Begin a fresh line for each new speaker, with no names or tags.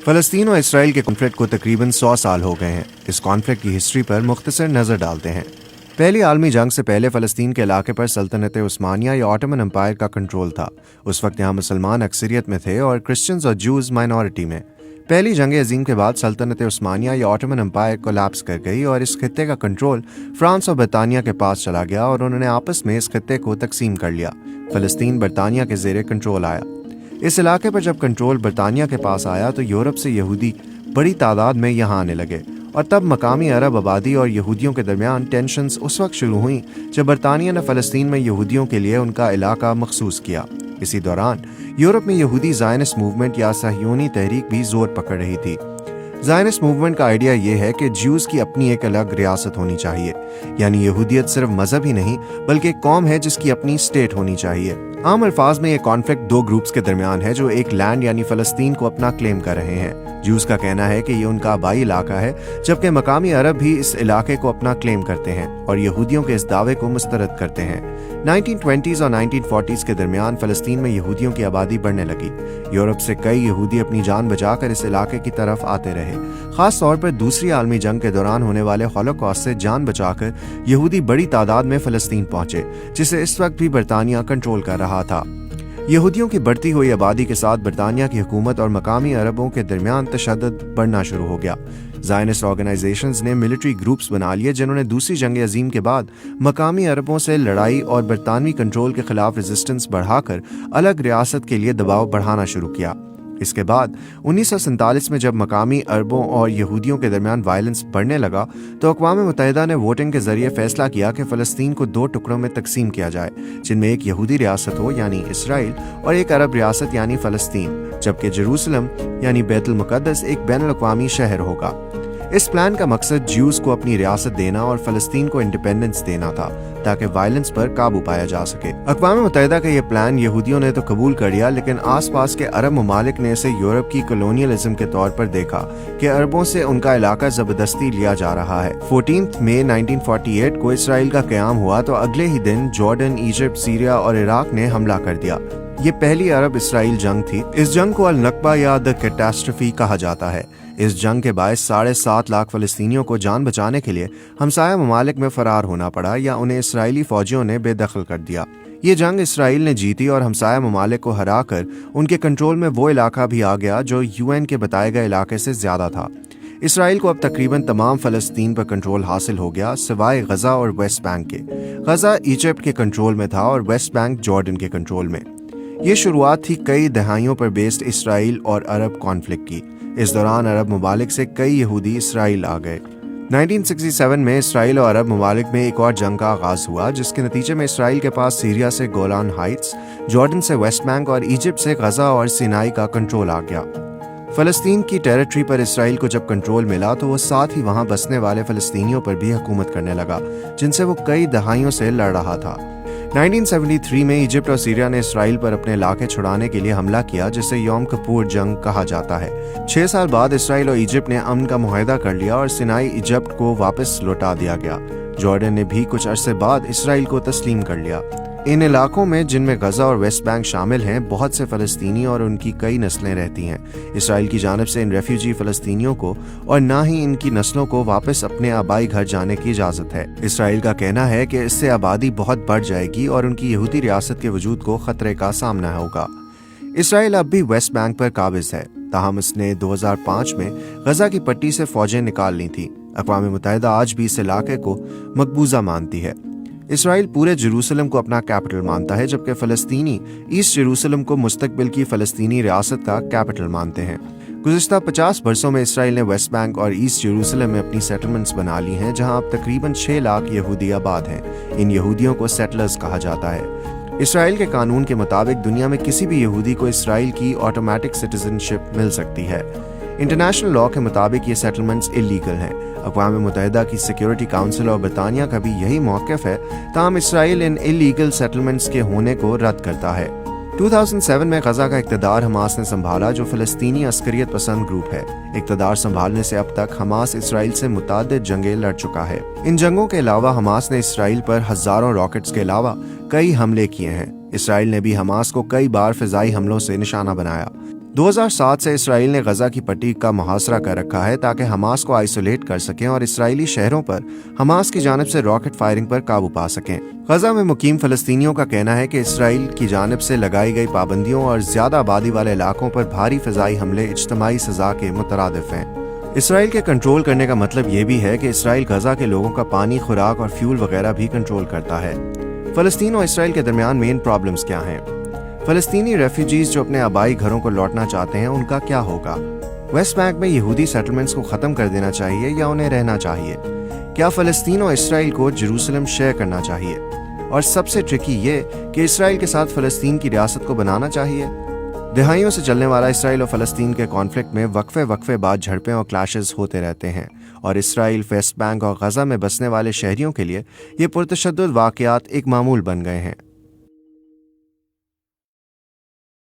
فلسطین اور اسرائیل کے کانفلکٹ کو تقریباً 100 سال ہو گئے ہیں۔ اس کانفلکٹ کی ہسٹری پر مختصر نظر ڈالتے ہیں۔ پہلی عالمی جنگ سے پہلے فلسطین کے علاقے پر سلطنت عثمانیہ یا آٹومن امپائر کا کنٹرول تھا۔ اس وقت یہاں مسلمان اکثریت میں تھے اور کرسچنز اور جوز مائنورٹی میں۔ پہلی جنگ عظیم کے بعد سلطنت عثمانیہ یا آٹومن امپائر کولیپس کر گئی اور اس خطے کا کنٹرول فرانس اور برطانیہ کے پاس چلا گیا اور انہوں نے آپس میں اس خطے کو تقسیم کر لیا۔ فلسطین برطانیہ کے زیر کنٹرول آیا۔ اس علاقے پر جب کنٹرول برطانیہ کے پاس آیا تو یورپ سے یہودی بڑی تعداد میں یہاں آنے لگے، اور تب مقامی عرب آبادی اور یہودیوں کے درمیان ٹینشنز اس وقت شروع ہوئیں جب برطانیہ نے فلسطین میں یہودیوں کے لیے ان کا علاقہ مخصوص کیا۔ اسی دوران یورپ میں یہودی زائنسٹ موومنٹ یا صہیونی تحریک بھی زور پکڑ رہی تھی۔ زائنسٹ موومنٹ کا آئیڈیا یہ ہے کہ جیوز کی اپنی ایک الگ ریاست ہونی چاہیے، یعنی یہودیت صرف مذہب ہی نہیں بلکہ ایک قوم ہے جس کی اپنی اسٹیٹ ہونی چاہیے۔ عام الفاظ میں یہ کانفلکٹ دو گروپس کے درمیان ہے جو ایک لینڈ یعنی فلسطین کو اپنا کلیم کر رہے ہیں۔ جیوز کا کہنا ہے کہ یہ ان کا آبائی علاقہ ہے، جبکہ مقامی عرب بھی اس علاقے کو اپنا کلیم کرتے ہیں اور یہودیوں کے اس دعوے کو مسترد کرتے ہیں۔ 1920s اور 1940s کے درمیان فلسطین میں یہودیوں کی آبادی بڑھنے لگی۔ یورپ سے کئی یہودی اپنی جان بچا کر اس علاقے کی طرف آتے رہے۔ خاص طور پر دوسری عالمی جنگ کے دوران ہونے والے ہولوکاسٹ سے جان بچا کر یہودی بڑی تعداد میں فلسطین پہنچے، جسے اس وقت بھی برطانیہ کنٹرول کر رہا تھا۔ یہودیوں کی بڑھتی ہوئی آبادی کے ساتھ برطانیہ کی حکومت اور مقامی عربوں کے درمیان تشدد بڑھنا شروع ہو گیا۔ زائنسٹ آرگنائزیشنز نے ملٹری گروپس بنا لیے جنہوں نے دوسری جنگ عظیم کے بعد مقامی عربوں سے لڑائی اور برطانوی کنٹرول کے خلاف ریزسٹنس بڑھا کر الگ ریاست کے لیے دباؤ بڑھانا شروع کیا۔ اس کے بعد 1947 میں جب مقامی عربوں اور یہودیوں کے درمیان وائلنس بڑھنے لگا تو اقوام متحدہ نے ووٹنگ کے ذریعے فیصلہ کیا کہ فلسطین کو دو ٹکڑوں میں تقسیم کیا جائے، جن میں ایک یہودی ریاست ہو یعنی اسرائیل اور ایک عرب ریاست یعنی فلسطین، جبکہ جیروسلم یعنی بیت المقدس ایک بین الاقوامی شہر ہوگا۔ اس پلان کا مقصد جیوز کو اپنی ریاست دینا اور فلسطین کو انڈیپینڈنس دینا تھا تاکہ وائلنس پر قابو پایا جا سکے۔ اقوام متحدہ کا یہ پلان یہودیوں نے تو قبول کر لیا، لیکن آس پاس کے عرب ممالک نے اسے یورپ کی کولونیلزم کے طور پر دیکھا کہ عربوں سے ان کا علاقہ زبردستی لیا جا رہا ہے۔ 14 مئی 1948 کو اسرائیل کا قیام ہوا تو اگلے ہی دن جارڈن، ایجپٹ، سیریا اور عراق نے حملہ کر دیا۔ یہ پہلی عرب اسرائیل جنگ تھی۔ اس جنگ کو النکبہ یا دی کیٹاسٹرفی کہا جاتا ہے۔ اس جنگ کے باعث 7.5 لاکھ فلسطینیوں کو جان بچانے کے لیے ہمسایہ ممالک میں فرار ہونا پڑا یا انہیں اسرائیلی فوجیوں نے بے دخل کر دیا۔ یہ جنگ اسرائیل نے جیتی اور ہمسایہ ممالک کو ہرا کر ان کے کنٹرول میں وہ علاقہ بھی آ گیا جو UN کے بتائے گئے علاقے سے زیادہ تھا۔ اسرائیل کو اب تقریباً تمام فلسطین پر کنٹرول حاصل ہو گیا سوائے غزہ اور ویسٹ بینک کے۔ غزہ ایجپٹ کے کنٹرول میں تھا اور ویسٹ بینک جارڈن کے کنٹرول میں۔ یہ شروعات تھی کئی دہائیوں پر بیسڈ اسرائیل اور عرب کانفلکٹ کی۔ اس دوران عرب ممالک سے کئی یہودی اسرائیل آ گئے۔ 1967 میں اسرائیل اور عرب ممالک میں ایک اور جنگ کا آغاز ہوا، جس کے نتیجے میں اسرائیل کے پاس سیریا سے گولان ہائٹس، جارڈن سے ویسٹ بینک اور ایجپٹ سے غزہ اور سینائی کا کنٹرول آ گیا۔ فلسطین کی ٹیریٹری پر اسرائیل کو جب کنٹرول ملا تو وہ ساتھ ہی وہاں بسنے والے فلسطینیوں پر بھی حکومت کرنے لگا، جن سے وہ کئی دہائیوں سے لڑ رہا تھا۔ 1973 میں ایجپٹ اور سیریا نے اسرائیل پر اپنے علاقے چھڑانے کے لیے حملہ کیا، جسے یوم کپور جنگ کہا جاتا ہے۔ 6 سال بعد اسرائیل اور ایجپٹ نے امن کا معاہدہ کر لیا اور سینائی ایجپٹ کو واپس لوٹا دیا گیا۔ جارڈن نے بھی کچھ عرصے بعد اسرائیل کو تسلیم کر لیا۔ ان علاقوں میں، جن میں غزہ اور ویسٹ بینک شامل ہیں، بہت سے فلسطینی اور ان کی کئی نسلیں رہتی ہیں۔ اسرائیل کی جانب سے ان ریفیوجی فلسطینیوں کو اور نہ ہی ان کی نسلوں کو واپس اپنے آبائی گھر جانے کی اجازت ہے۔ اسرائیل کا کہنا ہے کہ اس سے آبادی بہت بڑھ جائے گی اور ان کی یہودی ریاست کے وجود کو خطرے کا سامنا ہوگا۔ اسرائیل اب بھی ویسٹ بینک پر قابض ہے، تاہم اس نے 2005 میں غزہ کی پٹی سے فوجیں نکال لی تھیں۔ اقوام متحدہ آج بھی اس علاقے کو مقبوضہ مانتی ہے۔ اسرائیل پورے جیروسلم کو اپنا کیپٹل مانتا ہے، جبکہ فلسطینی ایسٹ جیروسلم کو مستقبل کی فلسطینی ریاست کا کیپٹل مانتے ہیں۔ گزشتہ 50 برسوں میں اسرائیل نے ویسٹ بینک اور ایسٹ جیروسلم میں اپنی سیٹلمنٹس بنا لی ہیں، جہاں اب تقریباً 6 لاکھ یہودی آباد ہیں۔ ان یہودیوں کو سیٹلرز کہا جاتا ہے۔ اسرائیل کے قانون کے مطابق دنیا میں کسی بھی یہودی کو اسرائیل کی آٹومیٹک سٹیزن شپ مل سکتی ہے۔ انٹرنیشنل لاء کے مطابق یہ سیٹلمنٹس اللیگل ہیں۔ اقوام متحدہ کی سیکیورٹی کونسل اور برطانیہ کا بھی یہی موقف ہے، تاہم اسرائیل ان اللیگل سیٹلمنٹس کے ہونے کو رد کرتا ہے۔ 2007 میں غزہ کا اقتدار حماس نے سنبھالا، جو فلسطینی عسکریت پسند گروپ ہے۔ اقتدار سنبھالنے سے اب تک حماس اسرائیل سے متعدد جنگیں لڑ چکا ہے۔ ان جنگوں کے علاوہ حماس نے اسرائیل پر ہزاروں راکٹس کے علاوہ کئی حملے کیے ہیں۔ اسرائیل نے بھی حماس کو کئی بار فضائی حملوں سے نشانہ بنایا۔ 2007 سے اسرائیل نے غزہ کی پٹی کا محاصرہ کر رکھا ہے تاکہ حماس کو آئسولیٹ کر سکیں اور اسرائیلی شہروں پر حماس کی جانب سے راکٹ فائرنگ پر قابو پا سکیں۔ غزہ میں مقیم فلسطینیوں کا کہنا ہے کہ اسرائیل کی جانب سے لگائی گئی پابندیوں اور زیادہ آبادی والے علاقوں پر بھاری فضائی حملے اجتماعی سزا کے مترادف ہیں۔ اسرائیل کے کنٹرول کرنے کا مطلب یہ بھی ہے کہ اسرائیل غزہ کے لوگوں کا پانی، خوراک اور فیول وغیرہ بھی کنٹرول کرتا ہے۔ فلسطین اور اسرائیل کے درمیان مین پرابلمز کیا ہیں؟ فلسطینی ریفیوجیز جو اپنے آبائی گھروں کو لوٹنا چاہتے ہیں ان کا کیا ہوگا؟ ویسٹ بینک میں یہودی سیٹلمنٹس کو ختم کر دینا چاہیے یا انہیں رہنا چاہیے؟ کیا فلسطین اور اسرائیل کو جیروسلم شیئر کرنا چاہیے؟ اور سب سے ٹرکی یہ کہ اسرائیل کے ساتھ فلسطین کی ریاست کو بنانا چاہیے؟ دہائیوں سے چلنے والا اسرائیل اور فلسطین کے کانفلکٹ میں وقفے بعد جھڑپیں اور کلیشز ہوتے رہتے ہیں، اور اسرائیل، ویسٹ بینک اور غزہ میں بسنے والے شہریوں کے لیے یہ پرتشدد واقعات ایک معمول بن گئے ہیں۔